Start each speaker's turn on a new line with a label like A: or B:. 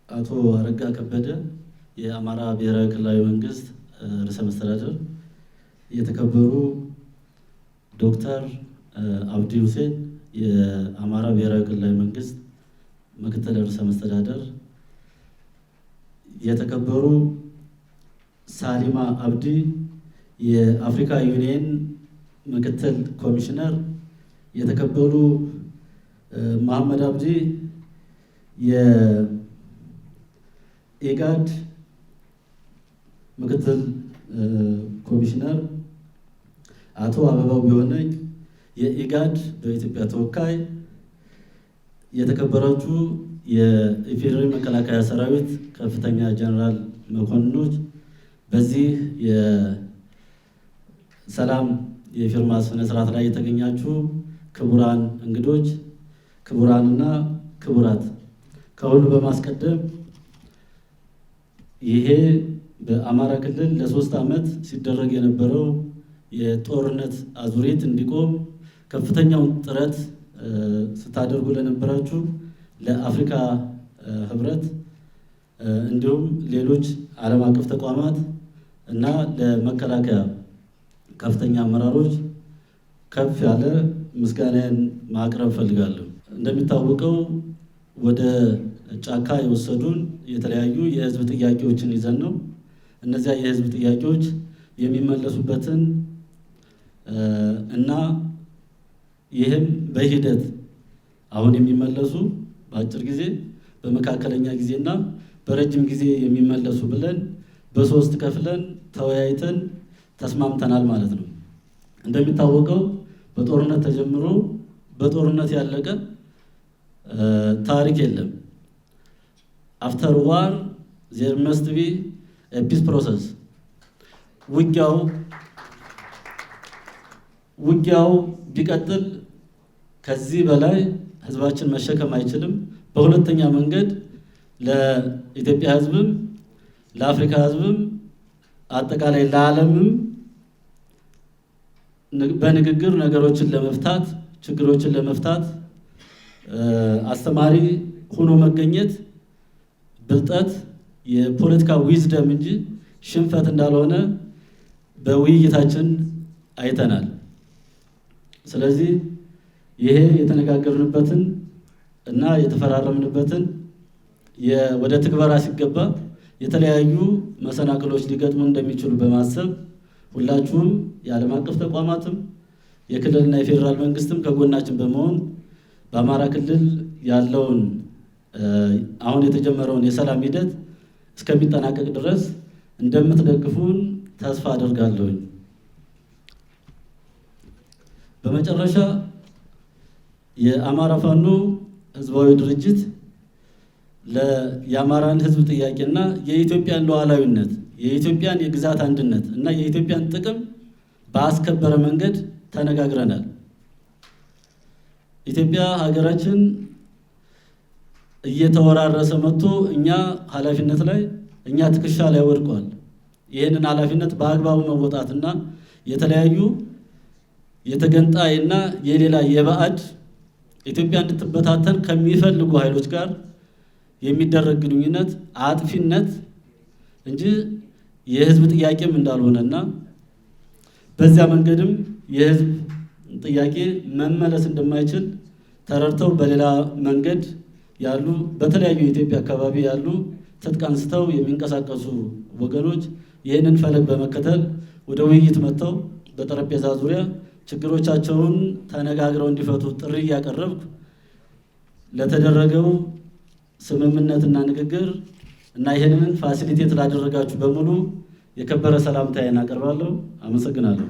A: አቶ አረጋ ከበደ የአማራ ብሔራዊ ክልላዊ መንግስት ርዕሰ መስተዳድር፣ የተከበሩ ዶክተር አብዲ ሁሴን የአማራ ብሔራዊ ክልላዊ መንግስት ምክትል ርዕሰ መስተዳድር፣ የተከበሩ ሳሊማ አብዲ የአፍሪካ ዩኒየን ምክትል ኮሚሽነር፣ የተከበሩ መሐመድ አብዲ የኢጋድ ምክትል ኮሚሽነር፣ አቶ አበባው ቢሆነኝ የኢጋድ በኢትዮጵያ ተወካይ፣ የተከበራችሁ የኢፌዴሪ መከላከያ ሰራዊት ከፍተኛ ጀነራል መኮንኖች፣ በዚህ የሰላም የፊርማ ስነ ስርዓት ላይ የተገኛችሁ ክቡራን እንግዶች፣ ክቡራንና ክቡራት፣ ከሁሉ በማስቀደም ይሄ በአማራ ክልል ለ3 ዓመት ሲደረግ የነበረው የጦርነት አዙሪት እንዲቆም ከፍተኛውን ጥረት ስታደርጉ ለነበራችሁ ለአፍሪካ ህብረት እንዲሁም ሌሎች ዓለም አቀፍ ተቋማት እና ለመከላከያ ከፍተኛ አመራሮች ከፍ ያለ ምስጋናን ማቅረብ ፈልጋለሁ። እንደሚታወቀው ወደ ጫካ የወሰዱን የተለያዩ የህዝብ ጥያቄዎችን ይዘን ነው። እነዚያ የህዝብ ጥያቄዎች የሚመለሱበትን እና ይህም በሂደት አሁን የሚመለሱ በአጭር ጊዜ፣ በመካከለኛ ጊዜና በረጅም ጊዜ የሚመለሱ ብለን በ3 ከፍለን ተወያይተን ተስማምተናል ማለት ነው። እንደሚታወቀው በጦርነት ተጀምሮ በጦርነት ያለቀ ታሪክ የለም። አፍተር ዋር ዜር መስት ቢ ኤ ፒስ ፕሮሰስ። ውጊያው ቢቀጥል ከዚህ በላይ ህዝባችን መሸከም አይችልም። በሁለተኛ መንገድ ለኢትዮጵያ ህዝብም ለአፍሪካ ህዝብም አጠቃላይ ለዓለምም በንግግር ነገሮችን ለመፍታት ችግሮችን ለመፍታት አስተማሪ ሆኖ መገኘት ብልጠት የፖለቲካ ዊዝደም እንጂ ሽንፈት እንዳልሆነ በውይይታችን አይተናል። ስለዚህ ይሄ የተነጋገርንበትን እና የተፈራረምንበትን ወደ ትግበራ ሲገባ የተለያዩ መሰናክሎች ሊገጥሙ እንደሚችሉ በማሰብ ሁላችሁም የዓለም አቀፍ ተቋማትም የክልልና የፌዴራል መንግስትም ከጎናችን በመሆን በአማራ ክልል ያለውን አሁን የተጀመረውን የሰላም ሂደት እስከሚጠናቀቅ ድረስ እንደምትደግፉን ተስፋ አደርጋለሁ። በመጨረሻ የአማራ ፋኖ ህዝባዊ ድርጅት የአማራን ህዝብ ጥያቄና የኢትዮጵያን ሉዓላዊነት፣ የኢትዮጵያን የግዛት አንድነት እና የኢትዮጵያን ጥቅም በአስከበረ መንገድ ተነጋግረናል። ኢትዮጵያ ሀገራችን እየተወራረሰ መጥቶ እኛ ኃላፊነት ላይ እኛ ትከሻ ላይ ወድቋል። ይህንን ኃላፊነት በአግባቡ መወጣትና የተለያዩ የተገንጣይና የሌላ የባዕድ ኢትዮጵያ እንድትበታተን ከሚፈልጉ ኃይሎች ጋር የሚደረግ ግንኙነት አጥፊነት እንጂ የህዝብ ጥያቄም እንዳልሆነና በዚያ መንገድም የህዝብ ጥያቄ መመለስ እንደማይችል ተረድተው በሌላ መንገድ ያሉ በተለያዩ የኢትዮጵያ አካባቢ ያሉ ትጥቅ አንስተው የሚንቀሳቀሱ ወገኖች ይህንን ፈለግ በመከተል ወደ ውይይት መጥተው በጠረጴዛ ዙሪያ ችግሮቻቸውን ተነጋግረው እንዲፈቱ ጥሪ እያቀረብኩ ለተደረገው ስምምነትና ንግግር እና ይህንን ፋሲሊቴት ላደረጋችሁ በሙሉ የከበረ ሰላምታዬን አቀርባለሁ። አመሰግናለሁ።